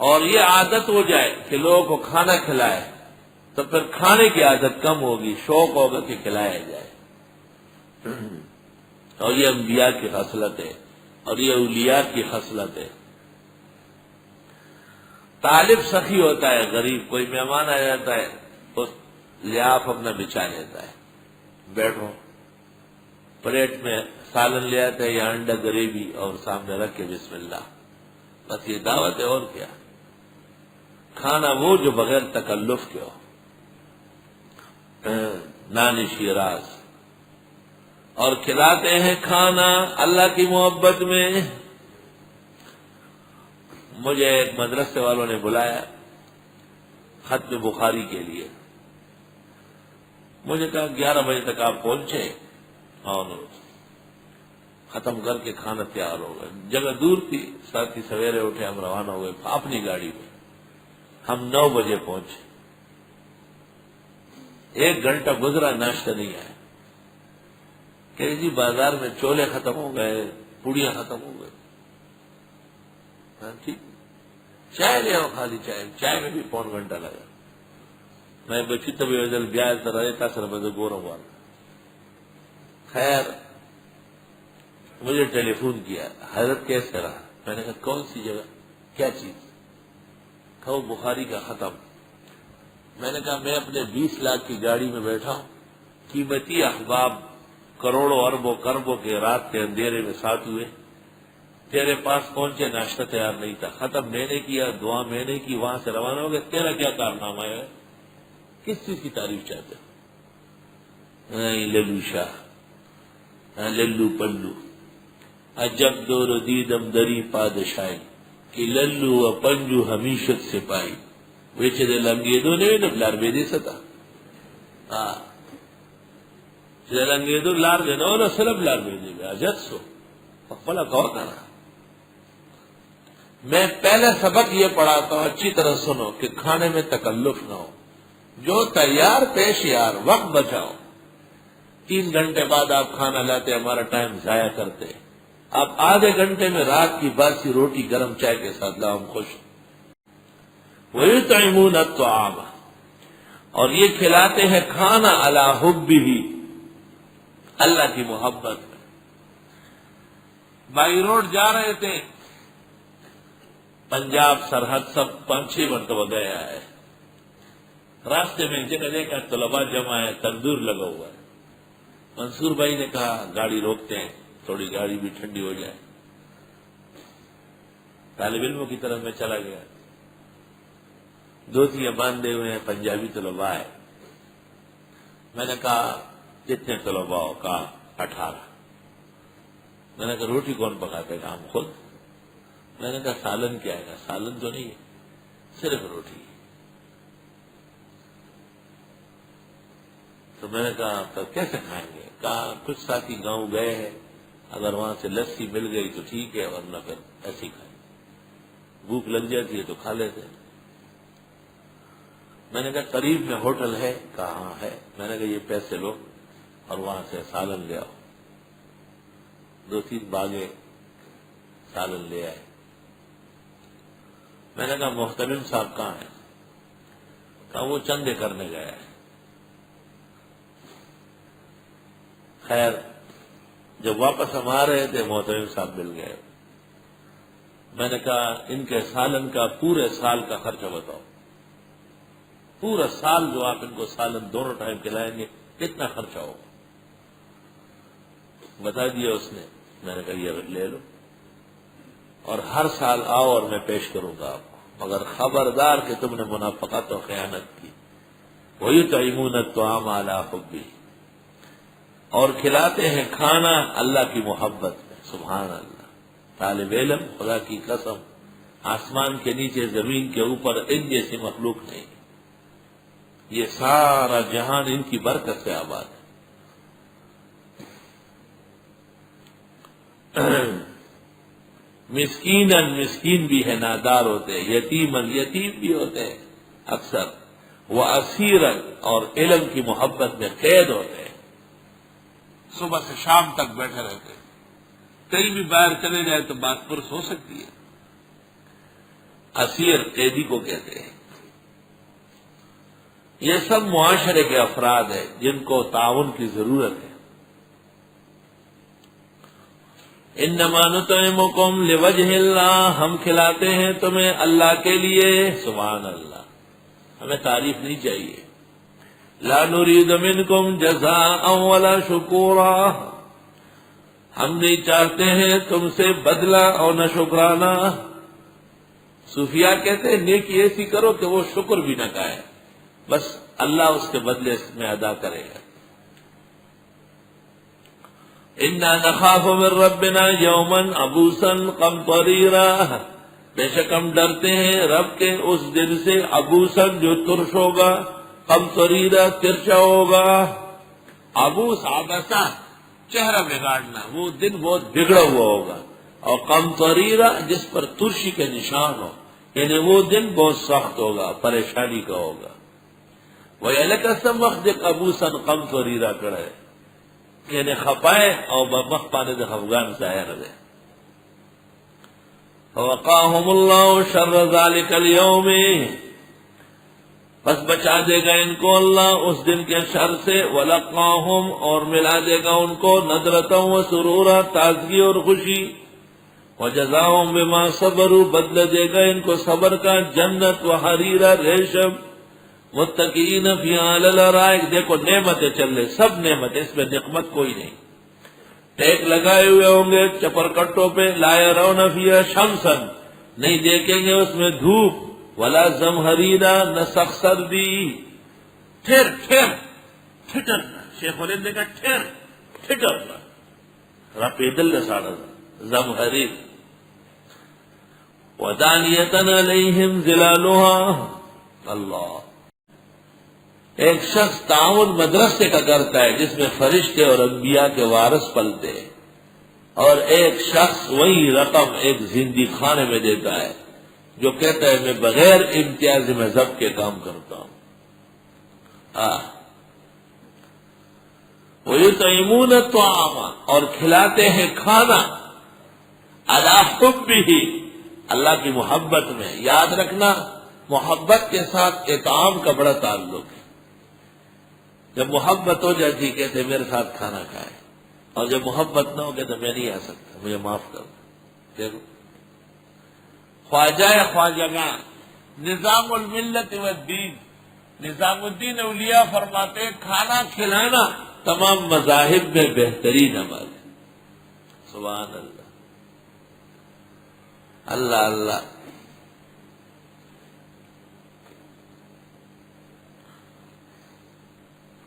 اور یہ عادت ہو جائے کہ لوگوں کو کھانا کھلائے تو پھر کھانے کی عادت کم ہوگی، شوق ہوگا کہ کھلایا جائے۔ اور یہ انبیاء کی خصلت ہے اور یہ اولیاء کی خصلت ہے۔ طالب سخی ہوتا ہے، غریب کوئی مہمان آ جاتا ہے تو لیاف اپنا بچھا لیتا ہے، بیٹھو، پلیٹ میں سالن لے آتا ہے یا انڈا گریوی اور سامنے رکھ کے بسم اللہ، بس یہ دعوت ہے اور کیا۔ کھانا وہ جو بغیر تکلف کے ہو، نان شیراز، اور کھلاتے ہیں کھانا اللہ کی محبت میں۔ مجھے ایک مدرسے والوں نے بلایا ختم بخاری کے لیے، مجھے کہا 11 بجے تک آپ پہنچے اور ختم کر کے کھانا تیار ہوگا۔ جگہ دور تھی، ساتھ ہی سویرے اٹھے، ہم روانہ ہوئے اپنی گاڑی میں۔ ہم 9 بجے پہنچے، 1 گھنٹہ گزرا، ناشتہ نہیں آیا۔ کہ جی بازار میں چولے ختم ہو گئے، پوڑیاں ختم ہو گئے۔ ہاں ٹھیک، چائے لے آؤ، خالی چائے میں بھی 1.25 گھنٹہ لگا۔ میں بچی تبھی وزل بیاز تر رہتا سر بدو گوروں والا۔ خیر مجھے ٹیلی فون کیا، حضرت کیسے رہا؟ میں نے کہا کون سی جگہ، کیا چیز؟ کہو بخاری کا ختم۔ میں نے کہا میں اپنے 20 لاکھ کی گاڑی میں بیٹھا ہوں، قیمتی احباب کروڑوں اربوں کربوں کے رات کے اندھیرے میں ساتھ ہوئے، تیرے پاس پہنچے، ناشتہ تیار نہیں تھا، ختم میں نے کیا، دعا میں نے کی، وہاں سے روانہ ہو گئے، تیرا کیا کارنامہ ہے؟ کس چیز کی تعریف چاہتے ہو؟ للو شاہ، للو پلو، عجب دور دیدم دری پادشاہی کہ للو و پنجو ہمیشت سے پائی ویچے دے لنگے دو نے لار بے دے ستا لنگے دو لار دے نو سلب لار بے دے عجب سو پلا کہو کرا۔ میں پہلا سبق یہ پڑھاتا ہوں، اچھی طرح سنو کہ کھانے میں تکلف نہ ہو، جو تیار پیش یار، وقت بچاؤ۔ 3 گھنٹے بعد آپ کھانا لاتے، ہمارا ٹائم ضائع کرتے، آپ آدھے گھنٹے میں رات کی باسی روٹی گرم چائے کے ساتھ لاؤ، ہم خوش۔ وَيُطْعِمُونَ الطَّعَامَ، اور یہ کھلاتے ہیں کھانا عَلَىٰ حُبِّهِ، اللہ کی محبت میں۔ بائی روڈ جا رہے تھے، پنجاب سرحد سب 5-6 مرتبہ گیا ہے، راستے میں جگہ دیکھا طلباء جمع ہے، تندور لگا ہوا ہے۔ منصور بھائی نے کہا گاڑی روکتے ہیں، تھوڑی گاڑی بھی ٹھنڈی ہو جائے۔ طالب علموں کی طرف میں چلا گیا، دھوتیاں باندھے ہوئے ہیں، پنجابی طلباء ہے۔ میں نے کہا کتنے طلباء ہو؟ کہا 18۔ میں نے کہا روٹی کون پکاتے؟ کہا ہم خود۔ میں نے کہا سالن کیا ہے؟ سالن تو نہیں ہے، صرف روٹی۔ تو میں نے کہا تو کیسے کھائیں گے؟ کہا کچھ ساتھی گاؤں گئے ہیں، اگر وہاں سے لسی مل گئی تو ٹھیک ہے، ورنہ پھر ایسے ہی کھائیں، بھوک لگ جاتی ہے تو کھا لیتے ہیں۔ میں نے کہا قریب میں ہوٹل ہے؟ کہا ہاں ہے۔ میں نے کہا یہ پیسے لو اور وہاں سے سالن لے آؤ۔ 2-3 باغیں سالن لے آئے۔ میں نے کہا محترم صاحب کہاں ہیں؟ کہا وہ چندے کرنے گیا ہے۔ خیر جب واپس ہم آ رہے تھے محترم صاحب مل گئے۔ میں نے کہا ان کے سالن کا پورے سال کا خرچہ بتاؤ، پورا سال جو آپ ان کو سالن دونوں ٹائم کھلائیں گے کتنا خرچہ ہوگا؟ بتا دیا اس نے۔ میں نے کہا یہ لے لو اور ہر سال آؤ اور میں پیش کروں گا آپ کو، مگر خبردار کہ تم نے منافقت اور خیانت کی۔ وَيُطْعِمُونَ الطَّعَامَ عَلَىٰ حُبِّهِ، اور کھلاتے ہیں کھانا اللہ کی محبت میں۔ سبحان اللہ۔ طالب علم خدا کی قسم، آسمان کے نیچے زمین کے اوپر ان جیسی مخلوق نہیں، یہ سارا جہان ان کی برکت سے آباد ہے۔ مسکیناً، مسکین بھی ہے، نادار ہوتے ہیں، یتیماً، یتیم بھی ہوتے ہیں اکثر، وہ اسیراً، اور علم کی محبت میں قید ہوتے ہیں، صبح سے شام تک بیٹھے رہتے ہیں، کہیں بھی باہر چلے جائے تو بات پرس ہو سکتی ہے۔ اسیر قیدی کو کہتے ہیں. یہ سب معاشرے کے افراد ہیں جن کو تعاون کی ضرورت ہے. انما نطعمکم لوجہ اللہ، ہم کھلاتے ہیں تمہیں اللہ کے لیے. سبحان اللہ، ہمیں تعریف نہیں چاہیے. لا نرید منکم جزاء ولا شکورا، ہم نہیں چاہتے ہیں تم سے بدلہ اور نہ شکرانہ. صوفیاء کہتے ہیں نیکی ایسی کرو کہ وہ شکر بھی نہ کہے، بس اللہ اس کے بدلے میں ادا کرے گا. انا نخاف من ربنا یوما عبوسا قمطریرا، بے شک ہم ڈرتے ہیں رب کے اس دن سے، عبوسن جو ترش ہوگا، قمطریرا ترچا ہوگا. عبوس عبسا چہرہ بگاڑنا، وہ دن بہت بگڑا ہوا ہوگا. اور قمطریرا جس پر ترشی کے نشان ہو، یعنی وہ دن بہت سخت ہوگا، پریشانی کا ہوگا. وَيَلَكَ سَمَخْدِقْ عَبُوسًا قَمْطَرِيرًا کڑے، یعنی خپائے اور بمخ پانے دے خفگان ظاہر دے. فَوَقَاهُمُ اللَّهُ شَرَّ ذَلِكَ الْيَوْمِ، بس بچا دے گا ان کو اللہ اس دن کے شر سے. وَلَقَّاهُمْ اور ملا دے گا ان کو نَضْرَةً وَسُرُورًا تازگی اور خوشی. وَجَزَاهُمْ بِمَا صَبَرُوا بدل دے گا ان کو صبر کا، جنت وحریرا ریشم. متقین فیہا علی الارائک، دیکھو نعمتیں چل رہے، سب نعمت، اس میں نقمت کوئی نہیں. ٹیک لگائے ہوئے ہوں گے چپر کٹوں پہ. لا یرون فیہا شمسا، نہیں دیکھیں گے اس میں دھوپ. ولا زمہریرا، نہ سخت سردی. ٹھر ٹھر ٹھٹرنا، شیخ ولید نے کہا ٹھر ٹھٹرنا، رپیدل ساڑا زمہریر. ودانیتن علیہم ظلالها، اللہ. ایک شخص تعاون مدرسے کا کرتا ہے جس میں فرشتے اور انبیاء کے وارث پلتے ہیں، اور ایک شخص وہی رقم ایک زندی خانے میں دیتا ہے جو کہتا ہے میں بغیر امتیاز مذہب کے کام کرتا ہوں. وَيُطْعِمُونَ الطَّعَامَ، اور کھلاتے ہیں کھانا، عَلَىٰ حُبِّهِ، اللہ کی محبت میں. یاد رکھنا محبت کے ساتھ اطعام کا بڑا تعلق ہے. جب محبت ہو جاتی کہتے میرے ساتھ کھانا کھائے، اور جب محبت نہ ہو کہتے میں نہیں آ سکتا، مجھے معاف کر. دیکھو خواجہ خواجگاں، نظام الملت والدین، نظام الدین اولیاء فرماتے کھانا کھلانا تمام مذاہب میں بہترین عمل ہے. سبحان اللہ، اللہ اللہ.